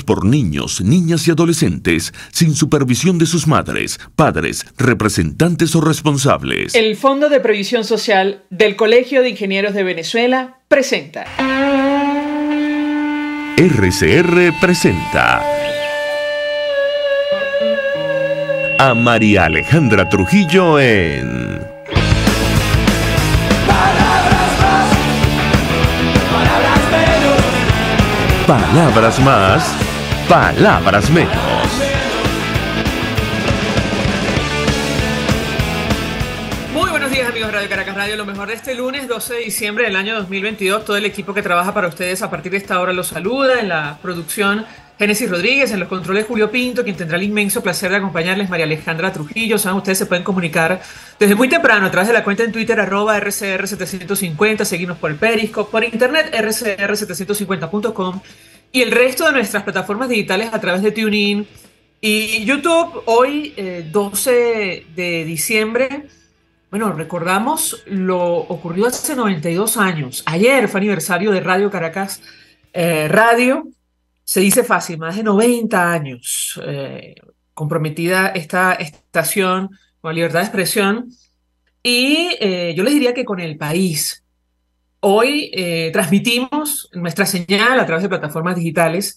cometidos por niños, niñas y adolescentes sin supervisión de sus madres, padres, representantes o responsables. El Fondo de Previsión Social del Colegio de Ingenieros de Venezuela presenta. RCR presenta a María Alejandra Trujillo en Palabras más, palabras menos. Palabras más, palabras menos. Muy buenos días, amigos de Radio Caracas Radio. Lo mejor de este lunes 12 de diciembre del año 2022. Todo el equipo que trabaja para ustedes a partir de esta hora los saluda. En la producción, Génesis Rodríguez, en los controles Julio Pinto, quien tendrá el inmenso placer de acompañarles, María Alejandra Trujillo. Saben, ustedes se pueden comunicar desde muy temprano a través de la cuenta en Twitter @RCR750, seguirnos por el Periscope, por internet rcr750.com y el resto de nuestras plataformas digitales a través de TuneIn y YouTube. Hoy, 12 de diciembre, bueno, recordamos lo ocurrido hace 92 años. Ayer fue aniversario de Radio Caracas Radio. Se dice fácil, más de 90 años comprometida esta estación con la libertad de expresión y yo les diría que con el país. Hoy transmitimos nuestra señal a través de plataformas digitales,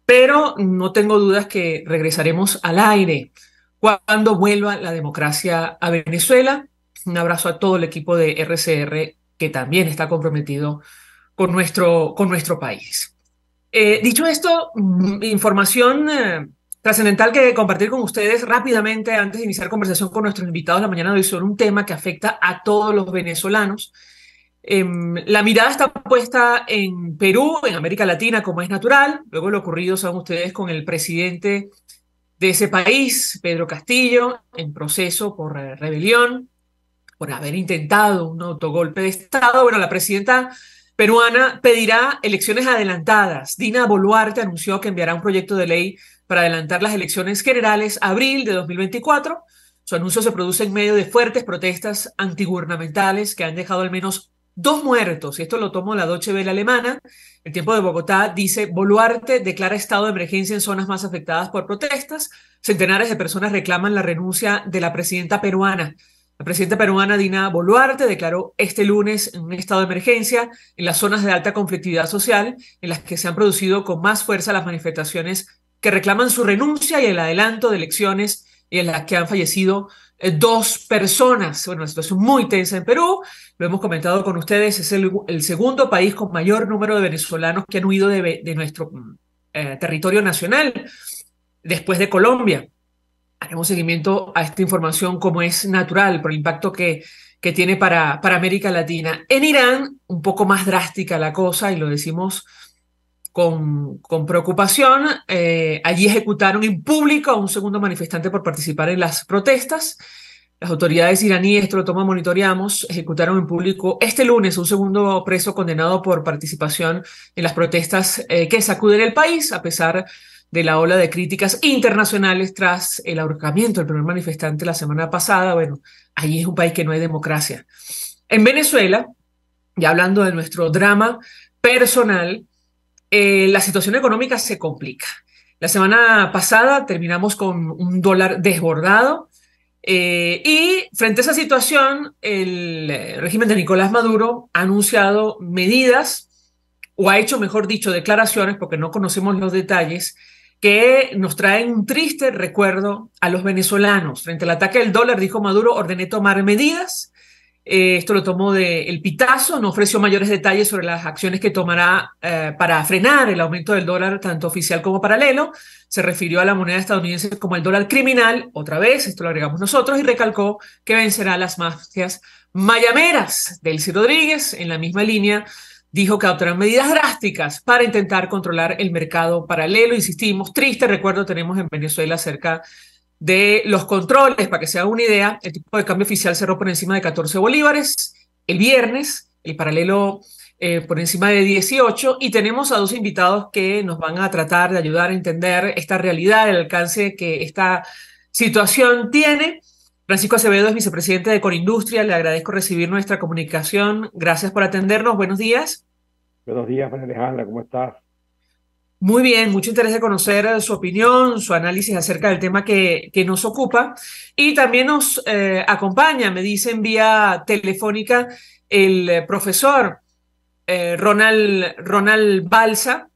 pero no tengo dudas que regresaremos al aire cuando vuelva la democracia a Venezuela. Un abrazo a todo el equipo de RCR que también está comprometido con nuestro país. Dicho esto, información trascendental que compartir con ustedes rápidamente antes de iniciar conversación con nuestros invitados la mañana de hoy sobre un tema que afecta a todos los venezolanos. La mirada está puesta en Perú, en América Latina, como es natural. Luego lo ocurrido, saben ustedes, con el presidente de ese país, Pedro Castillo, en proceso por rebelión, por haber intentado un autogolpe de Estado. Bueno, la presidenta peruana pedirá elecciones adelantadas. Dina Boluarte anunció que enviará un proyecto de ley para adelantar las elecciones generales a abril de 2024. Su anuncio se produce en medio de fuertes protestas antigubernamentales que han dejado al menos 2 muertos. Y esto lo tomó la Deutsche Welle alemana. El Tiempo de Bogotá dice: Boluarte declara estado de emergencia en zonas más afectadas por protestas. Centenares de personas reclaman la renuncia de la presidenta peruana. La presidenta peruana Dina Boluarte declaró este lunes un estado de emergencia en las zonas de alta conflictividad social, en las que se han producido con más fuerza las manifestaciones que reclaman su renuncia y el adelanto de elecciones, y en las que han fallecido 2 personas. Bueno, una situación muy tensa en Perú, lo hemos comentado con ustedes, es el segundo país con mayor número de venezolanos que han huido de nuestro territorio nacional, después de Colombia. Haremos seguimiento a esta información como es natural por el impacto que tiene para América Latina. En Irán, un poco más drástica la cosa, y lo decimos con preocupación. Allí ejecutaron en público a un segundo manifestante por participar en las protestas. Las autoridades iraníes, esto lo monitoreamos, ejecutaron en público este lunes un segundo preso condenado por participación en las protestas que sacuden el país, a pesar de la ola de críticas internacionales tras el ahorcamiento del primer manifestante la semana pasada. Bueno, allí es un país que no hay democracia. En Venezuela, ya hablando de nuestro drama personal, la situación económica se complica. La semana pasada terminamos con un dólar desbordado y frente a esa situación el régimen de Nicolás Maduro ha anunciado medidas, o ha hecho, mejor dicho, declaraciones, porque no conocemos los detalles, que nos traen un triste recuerdo a los venezolanos. Frente al ataque del dólar, dijo Maduro: ordené tomar medidas. Esto lo tomó de El Pitazo, no ofreció mayores detalles sobre las acciones que tomará para frenar el aumento del dólar, tanto oficial como paralelo. Se refirió a la moneda estadounidense como el dólar criminal, otra vez, esto lo agregamos nosotros, y recalcó que vencerá a las mafias mayameras. Delcy Rodríguez, en la misma línea, dijo que adoptarán medidas drásticas para intentar controlar el mercado paralelo. Insistimos, triste recuerdo tenemos en Venezuela acerca de los controles. Para que se haga una idea, el tipo de cambio oficial cerró por encima de 14 bolívares el viernes, el paralelo por encima de 18, y tenemos a 2 invitados que nos van a tratar de ayudar a entender esta realidad, el alcance que esta situación tiene. Francisco Acevedo es vicepresidente de Corindustria. Le agradezco recibir nuestra comunicación. Gracias por atendernos. Buenos días. Buenos días, María Alejandra. ¿Cómo estás? Muy bien, mucho interés de conocer su opinión, su análisis acerca del tema que nos ocupa. Y también nos acompaña, me dicen vía telefónica, el profesor Ronald Balsa,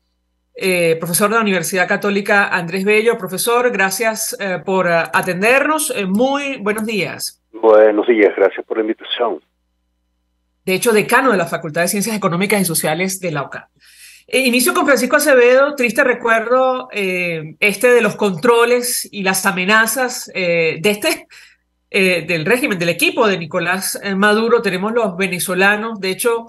profesor de la Universidad Católica Andrés Bello. Profesor, gracias por atendernos. Muy buenos días. Buenos días, gracias por la invitación. De hecho, decano de la Facultad de Ciencias Económicas y Sociales de la UCA. Inicio con Francisco Acevedo, triste recuerdo de los controles y las amenazas del régimen, del equipo de Nicolás Maduro. Tenemos los venezolanos. De hecho,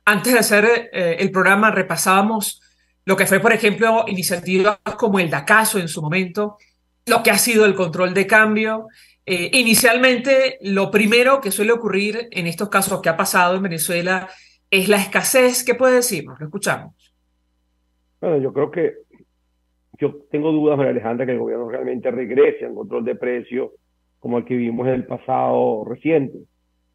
antes de hacer el programa repasábamos lo que fue, por ejemplo, iniciativas como el DACASO en su momento, lo que ha sido el control de cambio. Inicialmente, lo primero que suele ocurrir en estos casos que ha pasado en Venezuela es la escasez. ¿Qué puede decirnos? Lo escuchamos. Bueno, yo tengo dudas, María Alejandra, que el gobierno realmente regrese a un control de precios como el que vimos en el pasado reciente.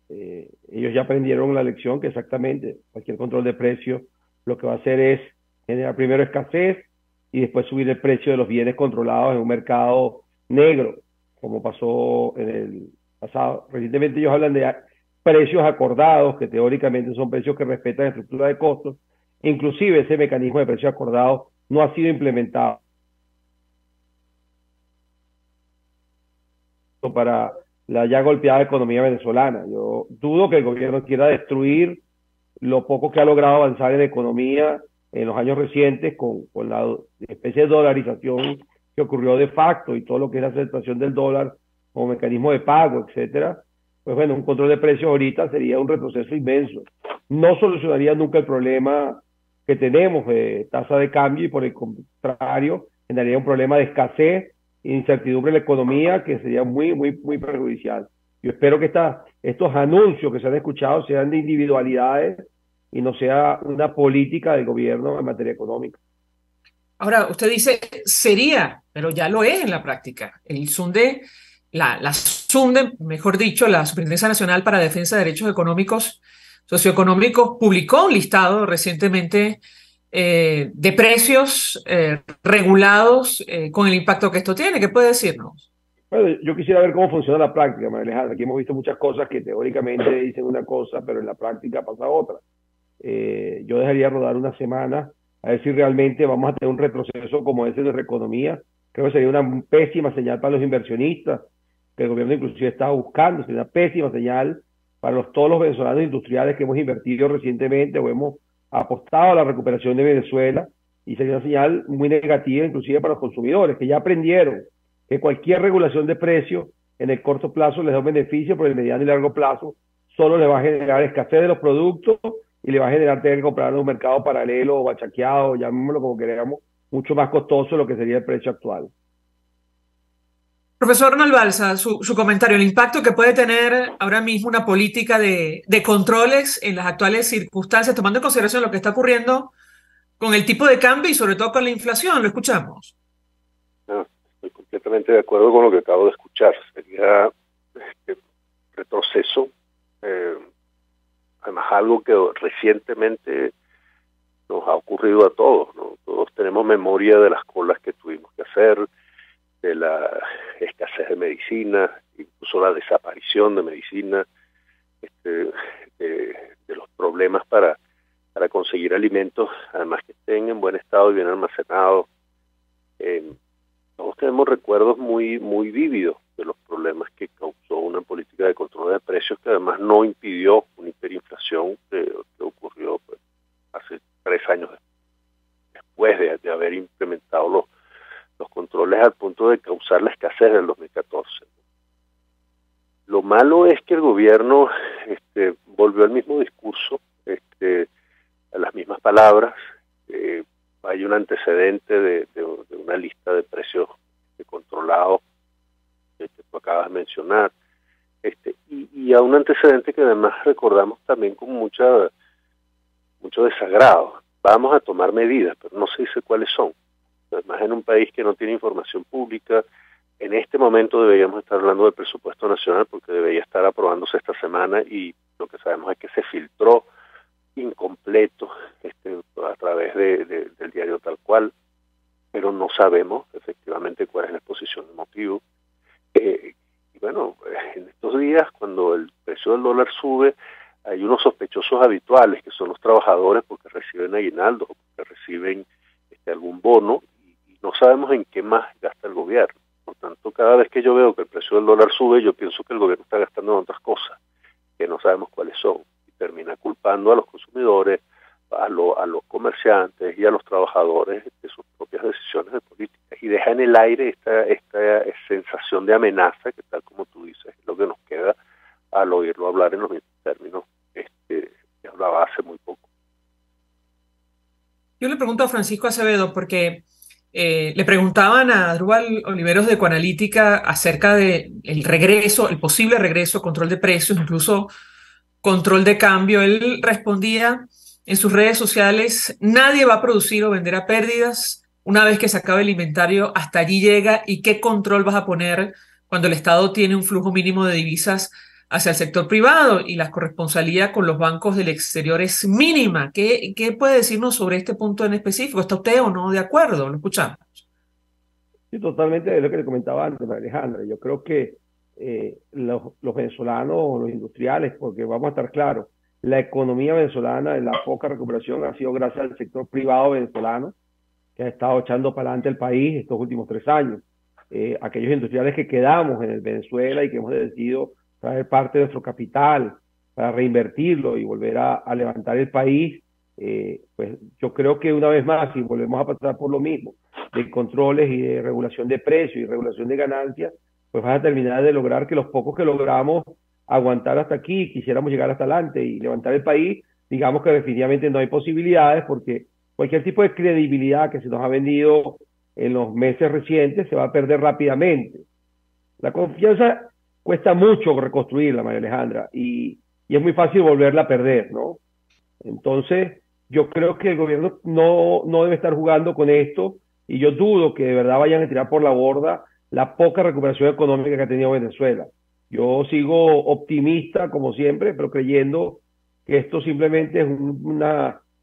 Ellos ya aprendieron la lección que exactamente cualquier control de precios lo que va a hacer es generar primero escasez y después subir el precio de los bienes controlados en un mercado negro, como pasó en el pasado. Recientemente ellos hablan de precios acordados, que teóricamente son precios que respetan la estructura de costos. Inclusive ese mecanismo de precios acordados no ha sido implementado para la ya golpeada economía venezolana. Yo dudo que el gobierno quiera destruir lo poco que ha logrado avanzar en la economía en los años recientes con la especie de dolarización que ocurrió de facto y todo lo que es la aceptación del dólar como mecanismo de pago, etcétera. Pues bueno, un control de precios ahorita sería un retroceso inmenso. No solucionaría nunca el problema que tenemos de tasa de cambio y por el contrario generaría un problema de escasez e incertidumbre en la economía que sería muy perjudicial. Yo espero que estos anuncios que se han escuchado sean de individualidades y no sea una política del gobierno en materia económica. Ahora, usted dice sería, pero ya lo es en la práctica. El SUNDE, la SUNDE, mejor dicho, la Superintendencia Nacional para Defensa de Derechos Económicos, Socioeconómicos, publicó un listado recientemente de precios regulados con el impacto que esto tiene. ¿Qué puede decirnos? Bueno, yo quisiera ver cómo funciona la práctica, María Alejandra. Aquí hemos visto muchas cosas que teóricamente dicen una cosa, pero en la práctica pasa otra. Yo dejaría rodar una semana a ver si realmente vamos a tener un retroceso como ese de nuestra economía. Creo que sería una pésima señal para los inversionistas, que el gobierno inclusive está buscando. Sería una pésima señal para todos los venezolanos industriales que hemos invertido recientemente o hemos apostado a la recuperación de Venezuela, y sería una señal muy negativa inclusive para los consumidores, que ya aprendieron que cualquier regulación de precios en el corto plazo les da un beneficio, pero en el mediano y largo plazo solo les va a generar escasez de los productos y le va a generar tener que comprar en un mercado paralelo o bachaqueado, llamémoslo como queramos, mucho más costoso de lo que sería el precio actual. Profesor Ronald Balsa, su comentario, el impacto que puede tener ahora mismo una política de controles en las actuales circunstancias, tomando en consideración lo que está ocurriendo con el tipo de cambio y sobre todo con la inflación. Lo escuchamos. No, estoy completamente de acuerdo con lo que acabo de escuchar. Sería retroceso, además algo que recientemente nos ha ocurrido a todos, ¿no? Todos tenemos memoria de las colas que tuvimos que hacer, de la escasez de medicina, incluso la desaparición de medicina, de los problemas para conseguir alimentos, además que estén en buen estado y bien almacenados. Todos tenemos recuerdos muy vívidos de los problemas que causó una política de control de precios que además no impidió una hiperinflación que ocurrió pues, hace 3 años después de haber implementado los controles al punto de causar la escasez del 2014. Lo malo es que el gobierno volvió al mismo discurso, a las mismas palabras. Hay un antecedente de una lista de precios controlados que tú acabas de mencionar, y a un antecedente que además recordamos también con mucho desagrado. Vamos a tomar medidas, pero no se dice cuáles son. Además, en un país que no tiene información pública, en este momento deberíamos estar hablando del presupuesto nacional porque debería estar aprobándose esta semana y lo que sabemos es que se filtró incompleto a través del diario Tal Cual. pero no sabemos efectivamente cuál es la exposición de motivo. Y bueno, en estos días, cuando el precio del dólar sube, hay unos sospechosos habituales, que son los trabajadores porque reciben aguinaldos o porque reciben algún bono, y no sabemos en qué más gasta el gobierno. Por tanto, cada vez que yo veo que el precio del dólar sube, yo pienso que el gobierno está gastando en otras cosas, que no sabemos cuáles son, y termina culpando a los consumidores, a los comerciantes y a los trabajadores de sus propias decisiones de política, y deja en el aire esta sensación de amenaza, que tal como tú dices, es lo que nos queda al oírlo hablar en los mismos términos que hablaba hace muy poco. Yo le pregunto a Francisco Acevedo porque le preguntaban a Adrúbal Oliveros de Ecoanalítica acerca de el posible regreso, control de precios, incluso control de cambio. Él respondía en sus redes sociales: nadie va a producir o vender a pérdidas. Una vez que se acabe el inventario, hasta allí llega. ¿Y qué control vas a poner cuando el Estado tiene un flujo mínimo de divisas hacia el sector privado y la corresponsalía con los bancos del exterior es mínima? ¿Qué puede decirnos sobre este punto en específico? ¿Está usted o no de acuerdo? Lo escuchamos. Sí, totalmente de lo que le comentaba antes, Alejandra. Yo creo que los venezolanos, los industriales, porque vamos a estar claros, la economía venezolana, la poca recuperación ha sido gracias al sector privado venezolano, que ha estado echando para adelante el país estos últimos 3 años. Aquellos industriales que quedamos en el Venezuela y que hemos decidido traer parte de nuestro capital para reinvertirlo y volver a levantar el país, pues yo creo que una vez más, si volvemos a pasar por lo mismo, de controles y de regulación de precios y regulación de ganancias, pues van a terminar de lograr que los pocos que logramos aguantar hasta aquí, quisiéramos llegar hasta adelante y levantar el país, digamos que definitivamente no hay posibilidades, porque cualquier tipo de credibilidad que se nos ha vendido en los meses recientes se va a perder rápidamente. La confianza cuesta mucho reconstruirla, María Alejandra, y es muy fácil volverla a perder, ¿no? Entonces, yo creo que el gobierno no debe estar jugando con esto, y yo dudo que de verdad vayan a tirar por la borda la poca recuperación económica que ha tenido Venezuela. Yo sigo optimista, como siempre, pero creyendo que esto simplemente es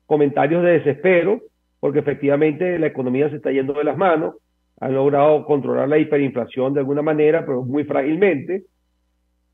comentarios de desespero, porque efectivamente la economía se está yendo de las manos, han logrado controlar la hiperinflación de alguna manera, pero muy frágilmente.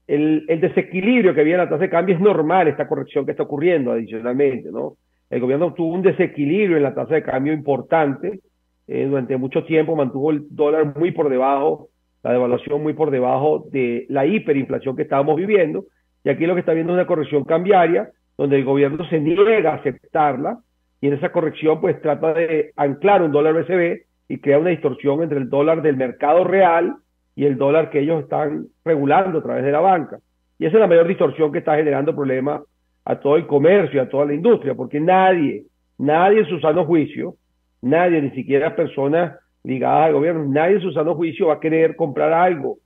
El desequilibrio que había en la tasa de cambio es normal, esta corrección que está ocurriendo adicionalmente, ¿no? El gobierno tuvo un desequilibrio en la tasa de cambio importante, durante mucho tiempo mantuvo el dólar muy por debajo, la devaluación muy por debajo de la hiperinflación que estábamos viviendo, y aquí lo que está viendo es una corrección cambiaria, donde el gobierno se niega a aceptarla, y en esa corrección pues trata de anclar un dólar BCB y crea una distorsión entre el dólar del mercado real y el dólar que ellos están regulando a través de la banca. Y esa es la mayor distorsión que está generando problemas a todo el comercio y a toda la industria, porque nadie en su sano juicio, nadie, ni siquiera personas ligadas al gobierno, nadie en su sano juicio va a querer comprar algo,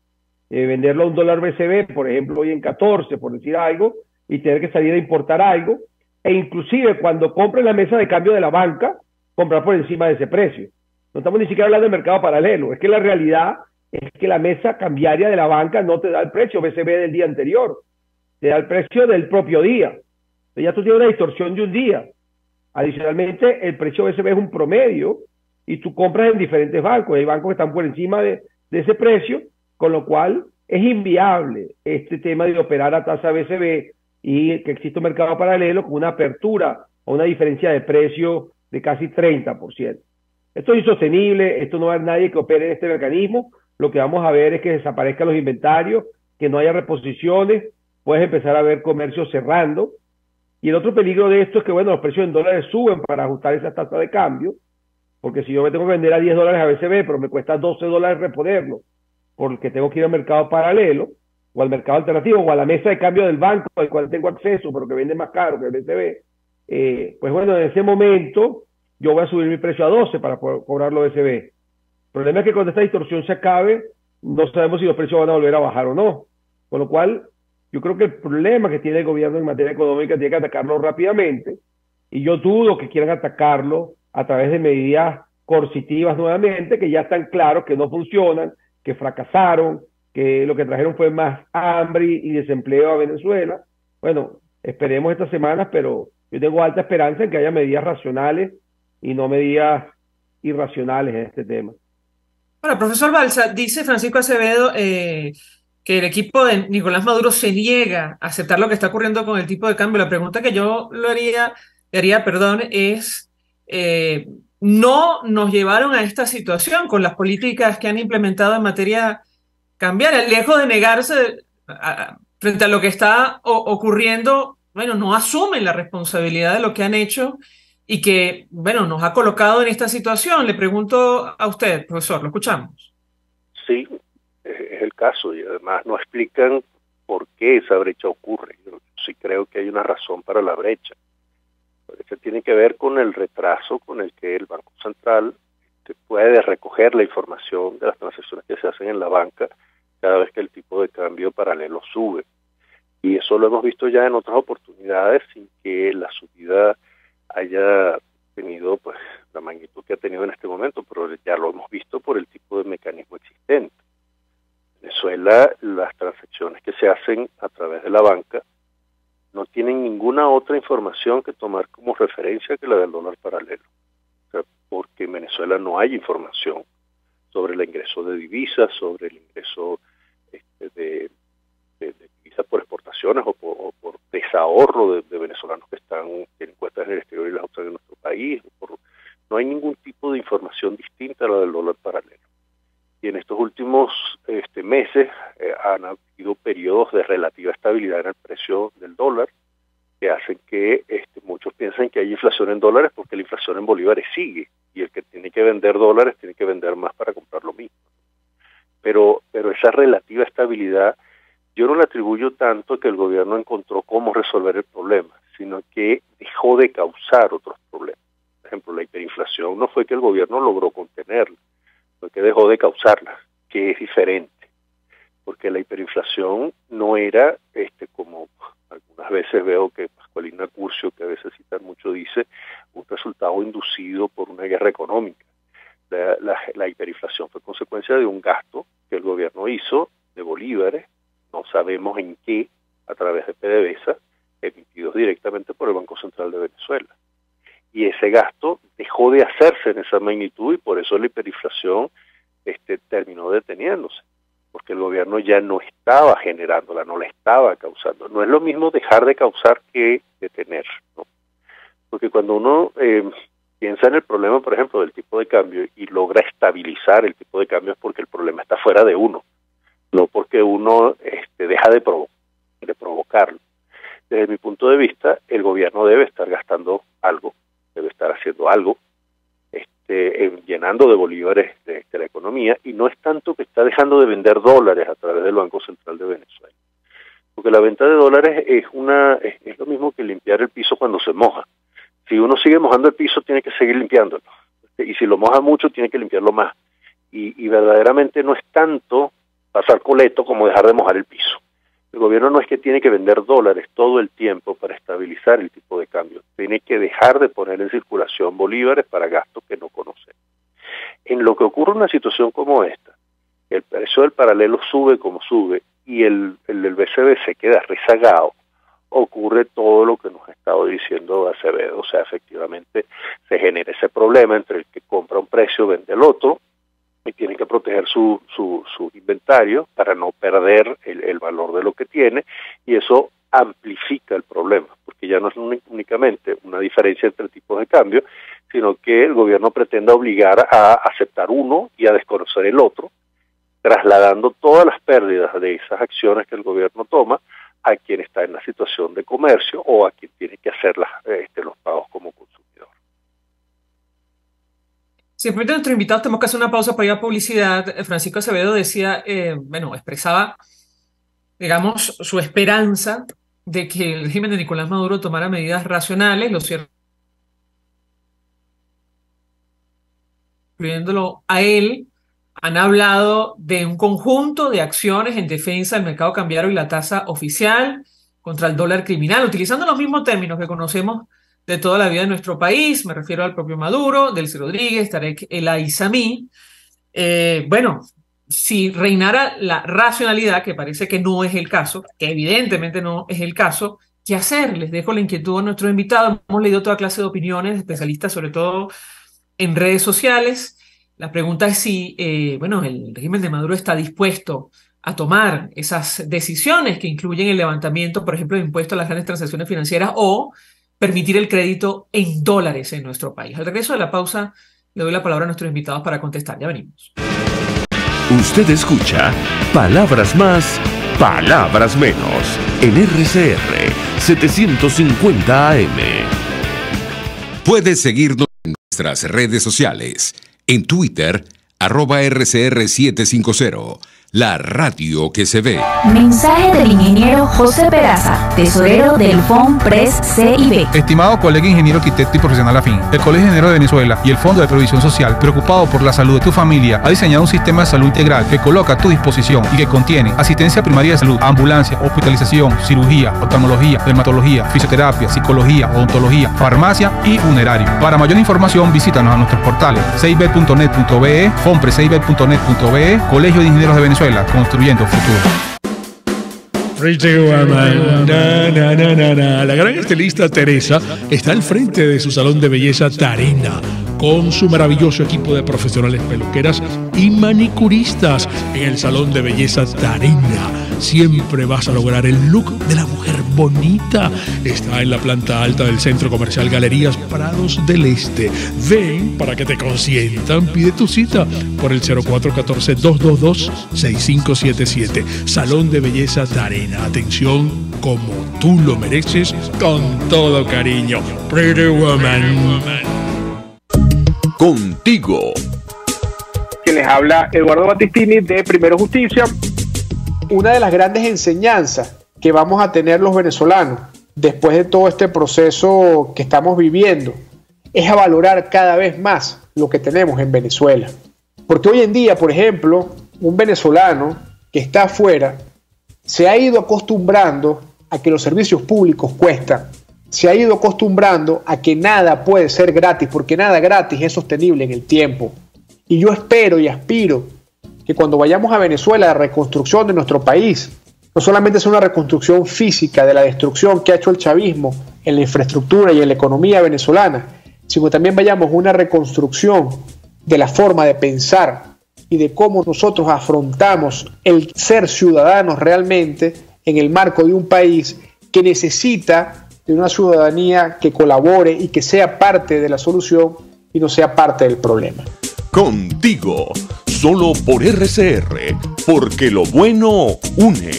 venderlo a un dólar BCB, por ejemplo, hoy en 14, por decir algo, y tener que salir a importar algo, e inclusive cuando compre la mesa de cambio de la banca, comprar por encima de ese precio. No estamos ni siquiera hablando de mercado paralelo, es que la realidad es que la mesa cambiaria de la banca no te da el precio BCB del día anterior, te da el precio del propio día. Entonces ya tú tienes una distorsión de un día. Adicionalmente, el precio BCB es un promedio y tú compras en diferentes bancos. Hay bancos que están por encima de ese precio, con lo cual es inviable este tema de operar a tasa BCB y que existe un mercado paralelo con una apertura o una diferencia de precio de casi 30%. Esto es insostenible, esto no va a haber nadie que opere en este mecanismo. Lo que vamos a ver es que desaparezcan los inventarios, que no haya reposiciones, puedes empezar a ver comercios cerrando. Y el otro peligro de esto es que, bueno, los precios en dólares suben para ajustar esa tasa de cambio, porque si yo me tengo que vender a $10 a BCB, pero me cuesta $12 reponerlo, porque tengo que ir al mercado paralelo, o al mercado alternativo, o a la mesa de cambio del banco al cual tengo acceso, pero que vende más caro que el BCB, pues bueno, en ese momento yo voy a subir mi precio a 12 para poder cobrarlo BCB. El problema es que cuando esta distorsión se acabe, no sabemos si los precios van a volver a bajar o no. Con lo cual, yo creo que el problema que tiene el gobierno en materia económica tiene que atacarlo rápidamente, y yo dudo que quieran atacarlo a través de medidas coercitivas nuevamente, que ya están claros que no funcionan, que fracasaron, que lo que trajeron fue más hambre y desempleo a Venezuela. Bueno, esperemos estas semanas, pero yo tengo alta esperanza en que haya medidas racionales y no medidas irracionales en este tema. Bueno, profesor Balsa, dice Francisco Acevedo que el equipo de Nicolás Maduro se niega a aceptar lo que está ocurriendo con el tipo de cambio. La pregunta que yo le haría, perdón, es, ¿no nos llevaron a esta situación con las políticas que han implementado en materia cambiaria? Lejos de negarse frente a lo que está ocurriendo, bueno, no asumen la responsabilidad de lo que han hecho y que, bueno, nos ha colocado en esta situación. Le pregunto a usted, profesor, lo escuchamos. Sí, es el caso, y además no explican por qué esa brecha ocurre. Yo sí creo que hay una razón para la brecha. La brecha tiene que ver con el retraso con el que el Banco Central puede recoger la información de las transacciones que se hacen en la banca cada vez que el tipo de cambio paralelo sube. Y eso lo hemos visto ya en otras oportunidades sin que la subida haya tenido pues la magnitud que ha tenido en este momento, pero ya lo hemos visto por el tipo de mecanismo existente. En Venezuela, las transacciones que se hacen a través de la banca no tienen ninguna otra información que tomar como referencia que la del dólar paralelo. O sea, porque en Venezuela no hay información sobre el ingreso de divisas, sobre el ingreso de divisas por exportaciones o por desahorro de venezolanos que tienen cuentas en el exterior y las usan en nuestro país. No hay ningún tipo de información distinta a la del dólar paralelo. Y en estos últimos meses han habido periodos de relativa estabilidad en el precio del dólar que hacen que muchos piensen que hay inflación en dólares porque la inflación en bolívares sigue y el que tiene que vender dólares tiene que vender más para comprar lo mismo. Pero esa relativa estabilidad yo no le atribuyo tanto a que el gobierno encontró cómo resolver el problema, sino que dejó de causar otros problemas. Por ejemplo, la hiperinflación no fue que el gobierno logró contenerla, fue que dejó de causarla, que es diferente. Porque la hiperinflación no era, como algunas veces veo que Pascualina Curcio, que a veces citan mucho, dice, un resultado inducido por una guerra económica. La hiperinflación fue consecuencia de un gasto que el gobierno hizo de bolívares, no sabemos en qué, a través de PDVSA, emitidos directamente por el Banco Central de Venezuela. Y ese gasto dejó de hacerse en esa magnitud y por eso la hiperinflación terminó deteniéndose, porque el gobierno ya no estaba generándola, no la estaba causando. No es lo mismo dejar de causar que detener, ¿no? Porque cuando uno piensa en el problema, por ejemplo, del tipo de cambio y logra estabilizar el tipo de cambio es porque el problema está fuera de uno, no porque uno deja de provocarlo. Desde mi punto de vista, el gobierno debe estar gastando algo, debe estar haciendo algo, llenando de bolívares la economía, y no es tanto que está dejando de vender dólares a través del Banco Central de Venezuela. Porque la venta de dólares es lo mismo que limpiar el piso cuando se moja. Si uno sigue mojando el piso, tiene que seguir limpiándolo. Y si lo moja mucho, tiene que limpiarlo más. Y verdaderamente no es tanto pasar coleto como dejar de mojar el piso. El gobierno no es que tiene que vender dólares todo el tiempo para estabilizar el tipo de cambio. Tiene que dejar de poner en circulación bolívares para gastos que no conocemos. En lo que ocurre en una situación como esta, el precio del paralelo sube como sube y el BCB se queda rezagado, ocurre todo lo que nos ha estado diciendo Acevedo. O sea, efectivamente se genera ese problema entre el que compra un precio, vende el otro, y tiene que proteger su inventario para no perder el valor de lo que tiene, y eso amplifica el problema, porque ya no es únicamente una diferencia entre tipos de cambio, sino que el gobierno pretende obligar a aceptar uno y a desconocer el otro, trasladando todas las pérdidas de esas acciones que el gobierno toma a quien está en la situación de comercio o a quien tiene que hacer los pagos como consumidor. Si me permite nuestro invitado, tenemos que hacer una pausa para ir a publicidad. Francisco Acevedo decía, expresaba, digamos, su esperanza de que el régimen de Nicolás Maduro tomara medidas racionales, lo cierto, incluyéndolo a él, han hablado de un conjunto de acciones en defensa del mercado cambiario y la tasa oficial contra el dólar criminal, utilizando los mismos términos que conocemos de toda la vida de nuestro país. Me refiero al propio Maduro, Delcy Rodríguez, Tarek El Aissami. Si reinara la racionalidad, que parece que no es el caso, que evidentemente no es el caso, ¿qué hacer? Les dejo la inquietud a nuestros invitados. Hemos leído toda clase de opiniones, especialistas sobre todo en redes sociales. La pregunta es si, bueno, el régimen de Maduro está dispuesto a tomar esas decisiones que incluyen el levantamiento, por ejemplo, de impuestos a las grandes transacciones financieras o permitir el crédito en dólares en nuestro país. Al regreso de la pausa, le doy la palabra a nuestros invitados para contestar. Ya venimos. Usted escucha Palabras Más, Palabras Menos en RCR 750 AM. Puedes seguirnos en nuestras redes sociales. En Twitter, @RCR750. La radio que se ve. Mensaje del ingeniero José Peraza, tesorero del FONPRES CIB. Estimado colega ingeniero arquitecto y profesional afín, el Colegio de Ingenieros de Venezuela y el Fondo de Previsión Social, preocupado por la salud de tu familia, ha diseñado un sistema de salud integral que coloca a tu disposición y que contiene asistencia primaria de salud, ambulancia, hospitalización, cirugía, oftalmología, dermatología, fisioterapia, psicología, odontología, farmacia y funerario. Para mayor información, visítanos a nuestros portales cib.net.be, fonprescib.net.be, Colegio de Ingenieros de Venezuela, construyendo futuro. La gran estilista Teresa está al frente de su salón de belleza Tarina, con su maravilloso equipo de profesionales peluqueras y manicuristas. En el salón de belleza Tarina siempre vas a lograr el look de la mujer bonita. Está en la planta alta del Centro Comercial Galerías Prados del Este. Ven para que te consientan. Pide tu cita por el 0414-222-6577. Salón de belleza Tarina. Atención como tú lo mereces, con todo cariño. Pretty Woman. Contigo. Que les habla Eduardo Battistini de Primero Justicia. Una de las grandes enseñanzas que vamos a tener los venezolanos después de todo este proceso que estamos viviendo es a valorar cada vez más lo que tenemos en Venezuela. Porque hoy en día, por ejemplo, un venezolano que está afuera se ha ido acostumbrando a que los servicios públicos cuestan. Se ha ido acostumbrando a que nada puede ser gratis, porque nada gratis es sostenible en el tiempo. Y yo espero y aspiro que cuando vayamos a Venezuela, la reconstrucción de nuestro país no solamente sea una reconstrucción física de la destrucción que ha hecho el chavismo en la infraestructura y en la economía venezolana, sino también vayamos a una reconstrucción de la forma de pensar y de cómo nosotros afrontamos el ser ciudadanos realmente en el marco de un país que necesita de una ciudadanía que colabore y que sea parte de la solución y no sea parte del problema. Contigo, solo por RCR, porque lo bueno une.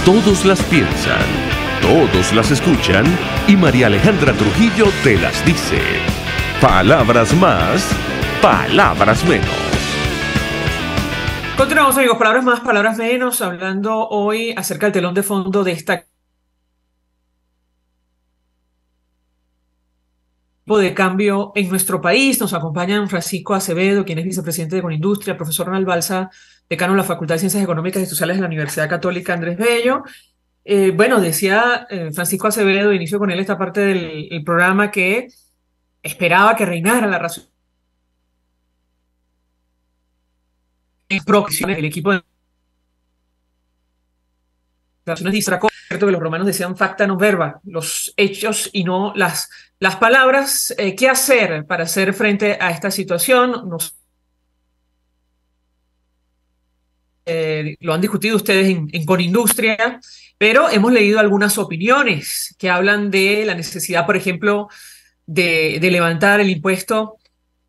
Todos las piensan, todos las escuchan y María Alejandra Trujillo te las dice. Palabras más, palabras menos. Continuamos, amigos, palabras más, palabras menos, hablando hoy acerca del telón de fondo de esta de cambio en nuestro país. Nos acompañan Francisco Acevedo, quien es vicepresidente de Conindustria, profesor Ronald Balsa, decano de la Facultad de Ciencias Económicas y Sociales de la Universidad Católica Andrés Bello. Bueno, decía Francisco Acevedo, inicio con él esta parte del programa, que esperaba que reinara la razón. El equipo de relaciones dice cierto que los romanos decían facta non verba, los hechos y no las palabras. ¿Qué hacer para hacer frente a esta situación? Lo han discutido ustedes en Conindustria, pero hemos leído algunas opiniones que hablan de la necesidad, por ejemplo, de levantar el impuesto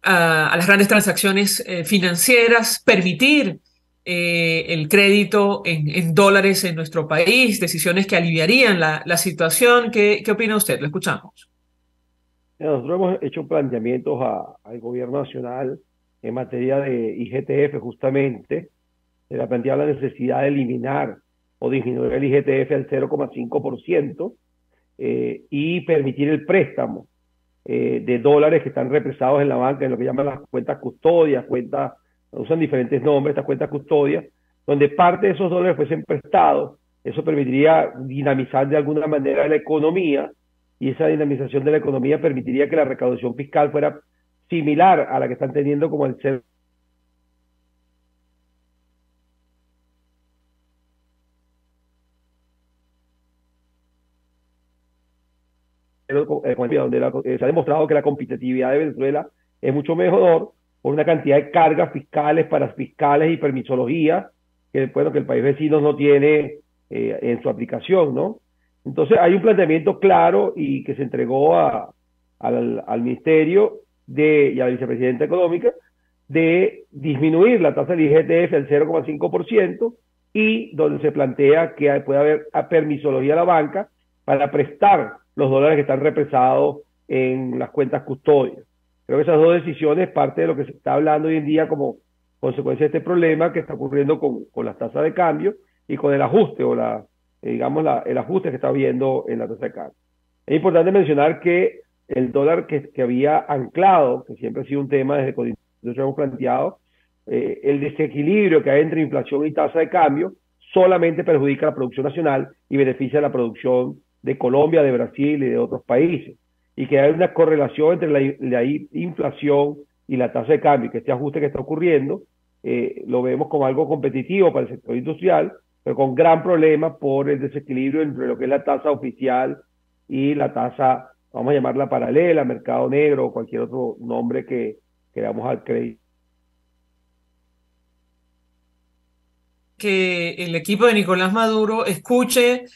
a las grandes transacciones financieras, permitir el crédito en dólares en nuestro país, decisiones que aliviarían la situación. ¿Qué opina usted? Lo escuchamos. Nosotros hemos hecho planteamientos al gobierno nacional en materia de IGTF, justamente. Se le ha planteado la necesidad de eliminar o disminuir el IGTF al 0,5% y permitir el préstamo de dólares que están represados en la banca, en lo que llaman las cuentas custodias, usan diferentes nombres, estas cuentas custodias, donde parte de esos dólares fuesen prestados. Eso permitiría dinamizar de alguna manera la economía, y esa dinamización de la economía permitiría que la recaudación fiscal fuera similar a la que están teniendo como el 0,5% donde se ha demostrado que la competitividad de Venezuela es mucho mejor por una cantidad de cargas fiscales, parafiscales y permisología que, bueno, que el país vecino no tiene en su aplicación, ¿no? Entonces hay un planteamiento claro y que se entregó al Ministerio y a la Vicepresidenta Económica de disminuir la tasa del IGTF al 0,5% y donde se plantea que puede haber permisología a la banca para prestar los dólares que están represados en las cuentas custodias. Creo que esas dos decisiones, parte de lo que se está hablando hoy en día como consecuencia de este problema que está ocurriendo con las tasas de cambio y con el ajuste o el ajuste que está habiendo en la tasa de cambio. Es importante mencionar que el dólar que había anclado, que siempre ha sido un tema desde que nosotros hemos planteado, el desequilibrio que hay entre inflación y tasa de cambio solamente perjudica la producción nacional y beneficia a la producción de Colombia, de Brasil y de otros países. Y que hay una correlación entre la inflación y la tasa de cambio, que este ajuste que está ocurriendo lo vemos como algo competitivo para el sector industrial, pero con gran problema por el desequilibrio entre lo que es la tasa oficial y la tasa, vamos a llamarla paralela, mercado negro o cualquier otro nombre que damos al crédito. Que el equipo de Nicolás Maduro escuche,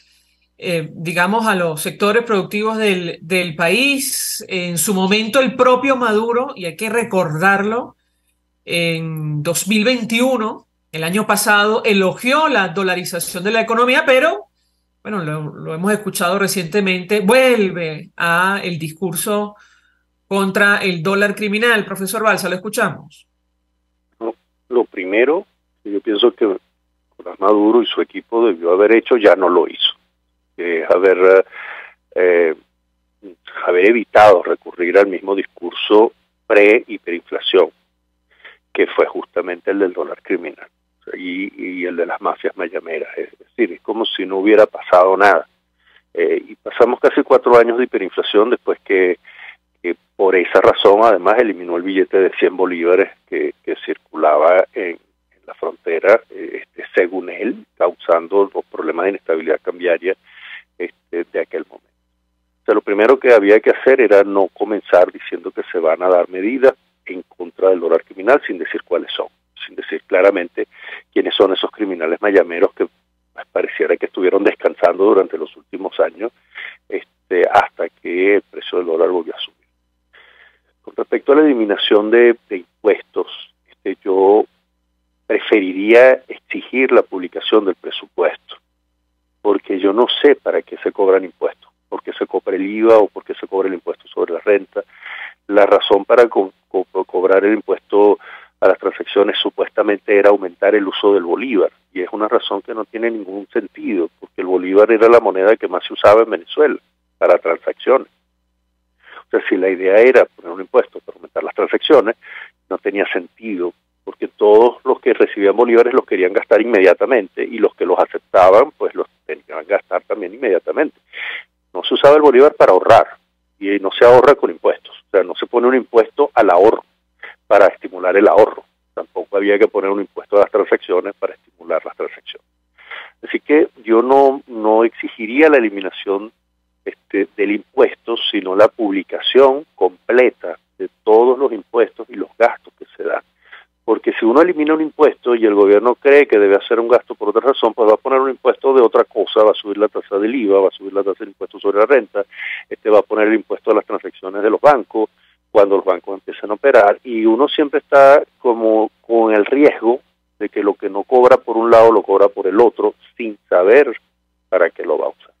digamos, a los sectores productivos del país. En su momento el propio Maduro, y hay que recordarlo, en 2021, el año pasado, elogió la dolarización de la economía, pero, bueno, lo hemos escuchado recientemente, vuelve a el discurso contra el dólar criminal. Profesor Balsa, lo escuchamos. Lo primero, yo pienso que Nicolás Maduro y su equipo debió haber hecho, ya no lo hizo. Haber evitado recurrir al mismo discurso pre-hiperinflación, que fue justamente el del dólar criminal y el de las mafias mayameras. Es decir, es como si no hubiera pasado nada. Y pasamos casi 4 años de hiperinflación después que por esa razón además eliminó el billete de 100 bolívares que circulaba en la frontera, según él, causando los problemas de inestabilidad cambiaria de aquel momento. O sea, lo primero que había que hacer era no comenzar diciendo que se van a dar medidas en contra del dólar criminal sin decir cuáles son, sin decir claramente quiénes son esos criminales mayameros que pareciera que estuvieron descansando durante los últimos años hasta que el precio del dólar volvió a subir. Con respecto a la eliminación de impuestos, yo preferiría exigir la publicación del presupuesto, porque yo no sé para qué se cobran impuestos, por qué se cobra el IVA o por qué se cobra el impuesto sobre la renta. La razón para cobrar el impuesto a las transacciones supuestamente era aumentar el uso del bolívar, y es una razón que no tiene ningún sentido, porque el bolívar era la moneda que más se usaba en Venezuela para transacciones. O sea, si la idea era poner un impuesto para aumentar las transacciones, no tenía sentido, porque todos los que recibían bolívares los querían gastar inmediatamente, y los que los aceptaban, pues los tenían que gastar también inmediatamente. No se usaba el bolívar para ahorrar, y no se ahorra con impuestos. O sea, no se pone un impuesto al ahorro para estimular el ahorro. Tampoco había que poner un impuesto a las transacciones para estimular las transacciones. Así que yo no exigiría la eliminación del impuesto, sino la publicación completa de todos los impuestos y los gastos que se dan. Porque si uno elimina un impuesto y el gobierno cree que debe hacer un gasto por otra razón, pues va a poner un impuesto de otra cosa, va a subir la tasa del IVA, va a subir la tasa del impuesto sobre la renta, va a poner el impuesto a las transacciones de los bancos, cuando los bancos empiezan a operar, y uno siempre está como con el riesgo de que lo que no cobra por un lado lo cobra por el otro, sin saber para qué lo va a usar.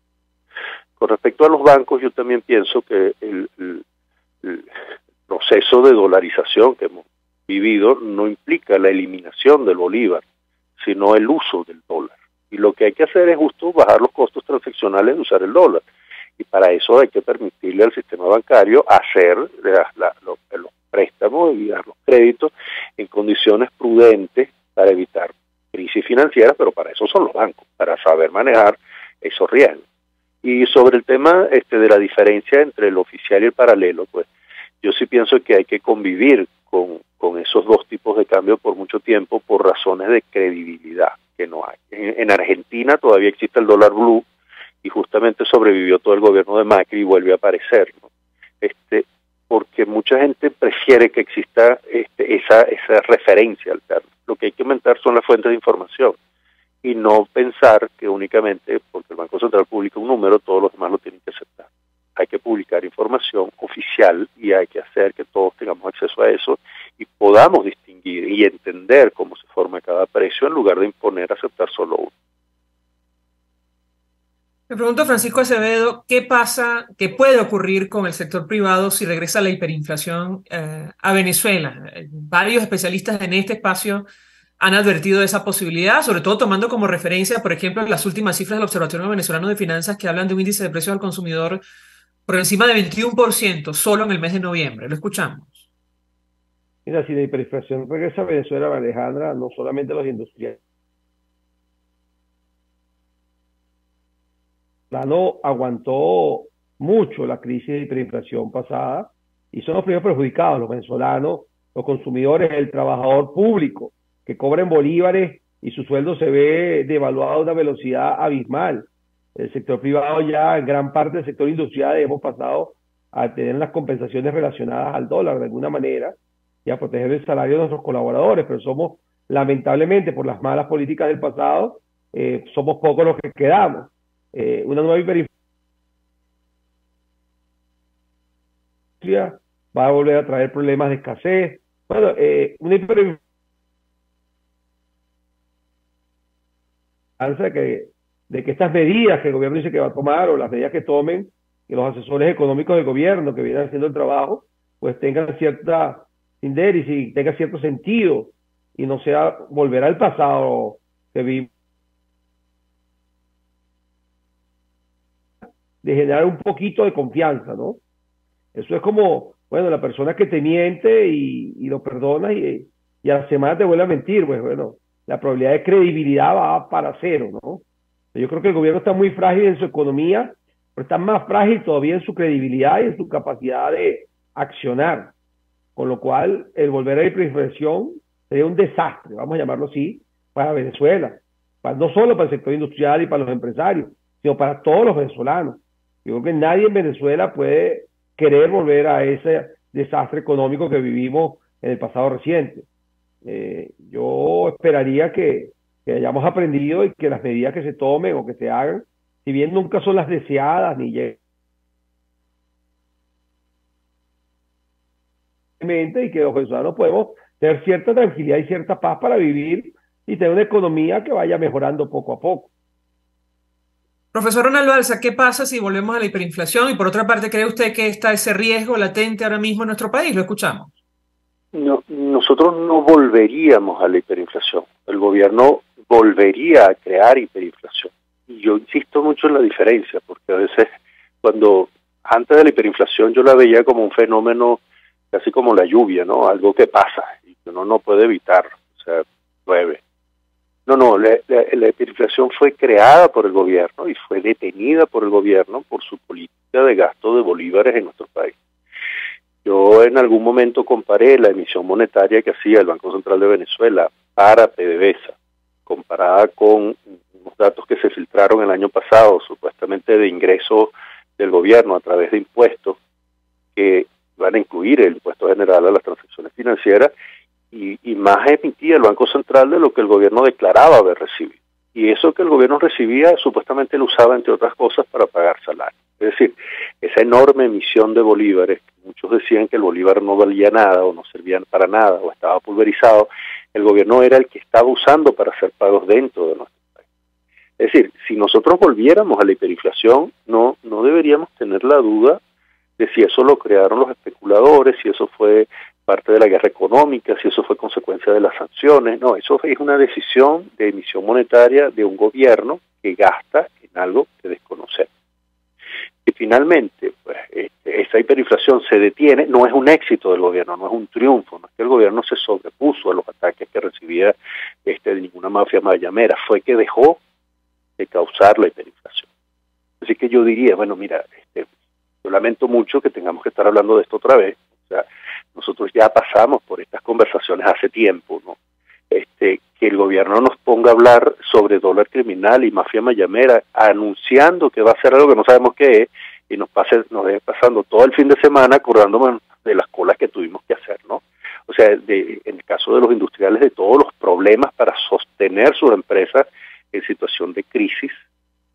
Con respecto a los bancos, yo también pienso que el proceso de dolarización que hemos vivido no implica la eliminación del bolívar, sino el uso del dólar. Y lo que hay que hacer es justo bajar los costos transaccionales de usar el dólar. Y para eso hay que permitirle al sistema bancario hacer los préstamos y dar los créditos en condiciones prudentes para evitar crisis financieras, pero para eso son los bancos, para saber manejar esos riesgos. Y sobre el tema de la diferencia entre el oficial y el paralelo, pues yo sí pienso que hay que convivir con esos dos tipos de cambio por mucho tiempo por razones de credibilidad que no hay. En Argentina todavía existe el dólar blue, y justamente sobrevivió todo el gobierno de Macri y vuelve a aparecer, ¿no? Porque mucha gente prefiere que exista esa referencia alterna. Lo que hay que aumentar son las fuentes de información y no pensar que únicamente porque el Banco Central publica un número, todos los demás lo tienen que aceptar. Hay que publicar información oficial y hay que hacer que todos tengamos acceso a eso y podamos distinguir y entender cómo se forma cada precio en lugar de imponer aceptar solo uno. Me pregunto, Francisco Acevedo, ¿qué pasa, qué puede ocurrir con el sector privado si regresa la hiperinflación a Venezuela? Varios especialistas en este espacio han advertido de esa posibilidad, sobre todo tomando como referencia, por ejemplo, las últimas cifras del Observatorio Venezolano de Finanzas que hablan de un índice de precios al consumidor por encima de 21% solo en el mes de noviembre. Lo escuchamos. Mira, si la hiperinflación regresa a Venezuela, Alejandra, no solamente los industriales. Plano aguantó mucho la crisis de hiperinflación pasada y son los primeros perjudicados, los venezolanos, los consumidores, el trabajador público, que cobra en bolívares y su sueldo se ve devaluado a una velocidad abismal. El sector privado ya, en gran parte del sector industrial, hemos pasado a tener las compensaciones relacionadas al dólar de alguna manera y a proteger el salario de nuestros colaboradores, pero somos, lamentablemente, por las malas políticas del pasado, somos pocos los que quedamos. Una nueva hiperinflación va a volver a traer problemas de escasez. Bueno, una hiperinflación de que estas medidas que el gobierno dice que va a tomar o las medidas que tomen, que los asesores económicos del gobierno que vienen haciendo el trabajo, pues tengan cierta sindéresis y tenga cierto sentido y no sea volver al pasado que vimos, de generar un poquito de confianza, ¿no? Eso es como, bueno, la persona que te miente y lo perdonas y a la semana te vuelve a mentir, pues bueno, la probabilidad de credibilidad va para cero, ¿no? Yo creo que el gobierno está muy frágil en su economía, pero está más frágil todavía en su credibilidad y en su capacidad de accionar, con lo cual el volver a la hiperinflación sería un desastre, vamos a llamarlo así, para Venezuela, no solo para el sector industrial y para los empresarios, sino para todos los venezolanos. Yo creo que nadie en Venezuela puede querer volver a ese desastre económico que vivimos en el pasado reciente. Yo esperaría que hayamos aprendido y que las medidas que se tomen o que se hagan, si bien nunca son las deseadas ni llegan, y que los venezolanos podemos tener cierta tranquilidad y cierta paz para vivir y tener una economía que vaya mejorando poco a poco. Profesor Ronaldo Alza, ¿qué pasa si volvemos a la hiperinflación? Y por otra parte, ¿cree usted que está ese riesgo latente ahora mismo en nuestro país? Lo escuchamos. No, nosotros no volveríamos a la hiperinflación. El gobierno volvería a crear hiperinflación. Y yo insisto mucho en la diferencia, porque a veces cuando antes de la hiperinflación yo la veía como un fenómeno casi como la lluvia, ¿no? Algo que pasa y que uno no puede evitar, o sea, llueve. No, la hiperinflación fue creada por el gobierno y fue detenida por el gobierno por su política de gasto de bolívares en nuestro país. Yo en algún momento comparé la emisión monetaria que hacía el Banco Central de Venezuela para PDVSA, comparada con unos datos que se filtraron el año pasado, supuestamente de ingresos del gobierno a través de impuestos, que van a incluir el impuesto general a las transacciones financieras, y más emitía el Banco Central de lo que el gobierno declaraba haber recibido. Y eso que el gobierno recibía, supuestamente lo usaba, entre otras cosas, para pagar salarios. Es decir, esa enorme emisión de bolívares, muchos decían que el bolívar no valía nada o no servía para nada o estaba pulverizado, el gobierno era el que estaba usando para hacer pagos dentro de nuestro país. Es decir, si nosotros volviéramos a la hiperinflación, no deberíamos tener la duda de si eso lo crearon los especuladores, si eso fue parte de la guerra económica, si eso fue consecuencia de las sanciones. No, eso es una decisión de emisión monetaria de un gobierno que gasta en algo que desconocemos. Y finalmente, pues, esa hiperinflación se detiene, no es un éxito del gobierno, no es un triunfo, no es que el gobierno se sobrepuso a los ataques que recibía de ninguna mafia mayamera, fue que dejó de causar la hiperinflación. Así que yo diría, bueno, mira, yo lamento mucho que tengamos que estar hablando de esto otra vez. O sea, nosotros ya pasamos por estas conversaciones hace tiempo, ¿no? que el gobierno nos ponga a hablar sobre dólar criminal y mafia mayamera, anunciando que va a hacer algo que no sabemos qué es, y nos deje pasando todo el fin de semana acordándonos de las colas que tuvimos que hacer, ¿no? O sea, en el caso de los industriales, de todos los problemas para sostener sus empresas en situación de crisis,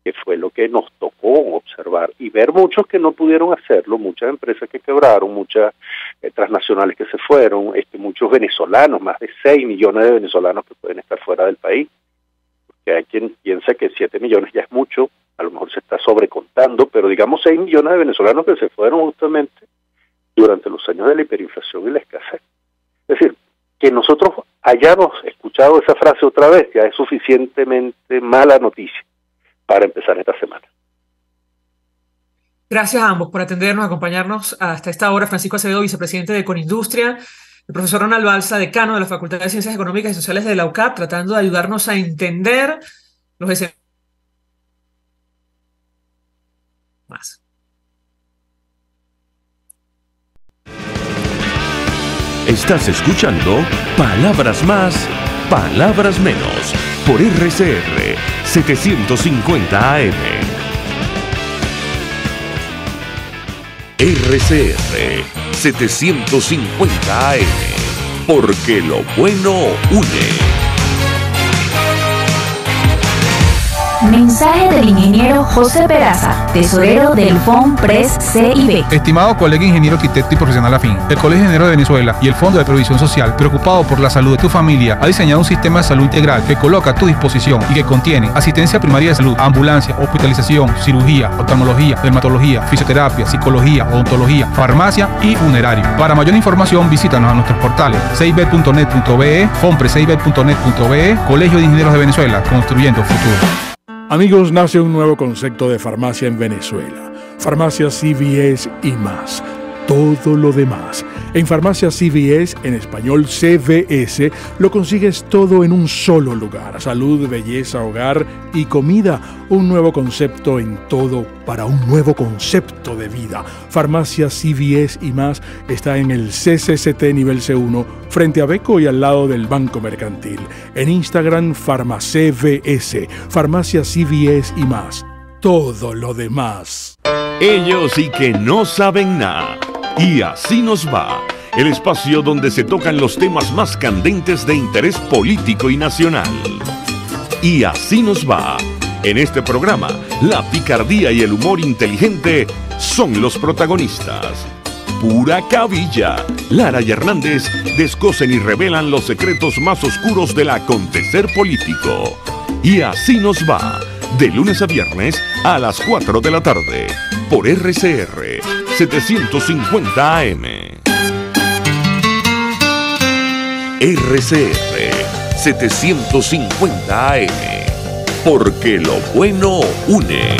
que fue lo que nos tocó observar y ver muchos que no pudieron hacerlo, muchas empresas que quebraron, muchas transnacionales que se fueron, muchos venezolanos, más de 6 millones de venezolanos que pueden estar fuera del país, porque hay quien piensa que 7 millones ya es mucho, a lo mejor se está sobrecontando, pero digamos 6 millones de venezolanos que se fueron justamente durante los años de la hiperinflación y la escasez. Es decir, que nosotros hayamos escuchado esa frase otra vez ya es suficientemente mala noticia para empezar esta semana. Gracias a ambos por atendernos, acompañarnos hasta esta hora. Francisco Acevedo, vicepresidente de Conindustria, el profesor Ronald Balsa, decano de la Facultad de Ciencias Económicas y Sociales de la UCAP, tratando de ayudarnos a entender los escenarios más. Estás escuchando Palabras Más, Palabras Menos, por RCR 750 AM. RCR 750 AM, porque lo bueno une. Mensaje del ingeniero José Peraza, tesorero del FONPRES CIB. Estimado colega ingeniero, arquitecto y profesional afín, el Colegio de Ingenieros de Venezuela y el Fondo de Previsión Social, preocupado por la salud de tu familia, ha diseñado un sistema de salud integral que coloca a tu disposición y que contiene asistencia primaria de salud, ambulancia, hospitalización, cirugía, oftalmología, dermatología, fisioterapia, psicología, odontología, farmacia y funerario. Para mayor información, visítanos a nuestros portales cib.net.be, fonprescib.net.be, Colegio de Ingenieros de Venezuela, construyendo futuro. Amigos, nace un nuevo concepto de farmacia en Venezuela. Farmacia CVS y más. Todo lo demás. En Farmacia CVS, en español CVS, lo consigues todo en un solo lugar. Salud, belleza, hogar y comida. Un nuevo concepto en todo para un nuevo concepto de vida. Farmacia CVS y más está en el CCCT nivel C1, frente a Beco y al lado del Banco Mercantil. En Instagram, FarmaCVS. Farmacia CVS y más. Todo lo demás. Ellos sí que no saben nada. Y así nos va, el espacio donde se tocan los temas más candentes de interés político y nacional. Y así nos va. En este programa, la picardía y el humor inteligente son los protagonistas. Pura cabilla. Lara y Hernández descosen y revelan los secretos más oscuros del acontecer político. Y así nos va, de lunes a viernes a las 4 de la tarde, por RCR 750 AM. RCR 750 AM, porque lo bueno une.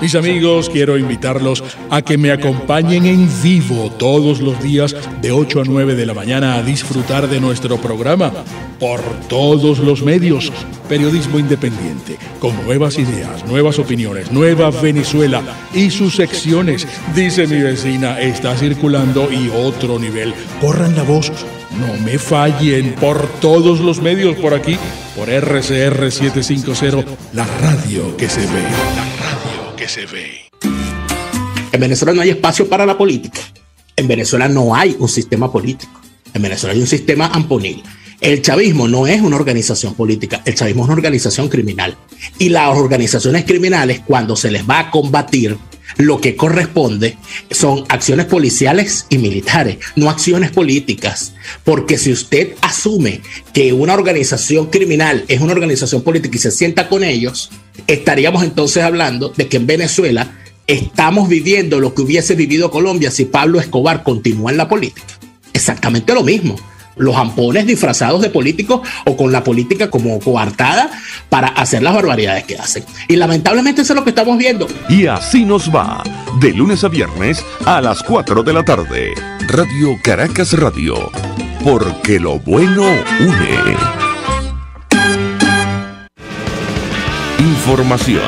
Mis amigos, quiero invitarlos a que me acompañen en vivo todos los días de 8 a 9 de la mañana a disfrutar de nuestro programa por todos los medios. Periodismo independiente, con nuevas ideas, nuevas opiniones, Nueva Venezuela y sus secciones. Dice mi vecina, está circulando y otro nivel. Corran la voz, no me fallen, por todos los medios por aquí, por RCR 750, la radio que se ve. Que se ve. En Venezuela no hay espacio para la política. En Venezuela no hay un sistema político. En Venezuela hay un sistema amponil. El chavismo no es una organización política. El chavismo es una organización criminal. Y las organizaciones criminales, cuando se les va a combatir, lo que corresponde son acciones policiales y militares, no acciones políticas. Porque si usted asume que una organización criminal es una organización política y se sienta con ellos, estaríamos entonces hablando de que en Venezuela estamos viviendo lo que hubiese vivido Colombia si Pablo Escobar continúa en la política. Exactamente lo mismo. Los ampones disfrazados de políticos o con la política como coartada para hacer las barbaridades que hacen. Y lamentablemente eso es lo que estamos viendo. Y así nos va, de lunes a viernes a las 4 de la tarde. Radio Caracas Radio, porque lo bueno une. Información,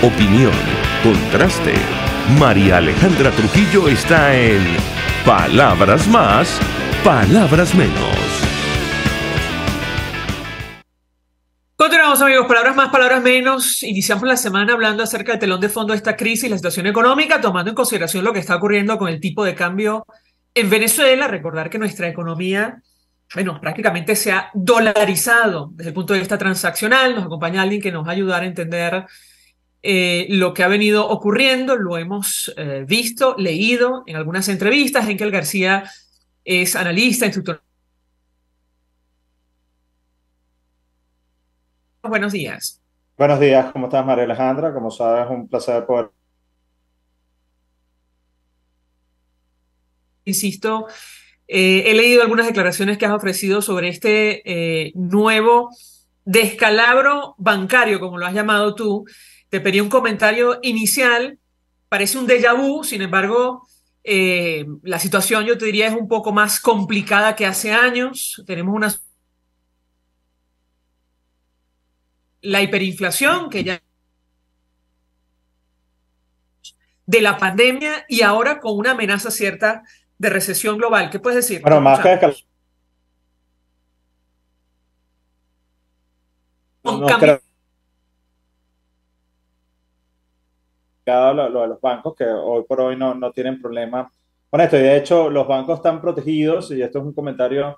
opinión, contraste. María Alejandra Trujillo está en Palabras más, palabras menos. Continuamos, amigos, palabras más, palabras menos. Iniciamos la semana hablando acerca del telón de fondo de esta crisis, la situación económica, tomando en consideración lo que está ocurriendo con el tipo de cambio en Venezuela. Recordar que nuestra economía, bueno, prácticamente se ha dolarizado desde el punto de vista transaccional. Nos acompaña alguien que nos va a ayudar a entender lo que ha venido ocurriendo. Lo hemos visto, leído en algunas entrevistas. Henkel García es analista, instructor. Buenos días. Buenos días, ¿cómo estás, María Alejandra? Como sabes, un placer poder. Insisto, he leído algunas declaraciones que has ofrecido sobre este nuevo descalabro bancario, como lo has llamado tú. Te pedí un comentario inicial, parece un déjà vu, sin embargo, la situación, yo te diría, es un poco más complicada que hace años. Tenemos la hiperinflación, que ya de la pandemia, y ahora con una amenaza cierta de recesión global. ¿Qué puedes decir? Bueno, más que no creo lo de los bancos, que hoy por hoy no tienen problema con esto. Y de hecho, los bancos están protegidos, y esto es un comentario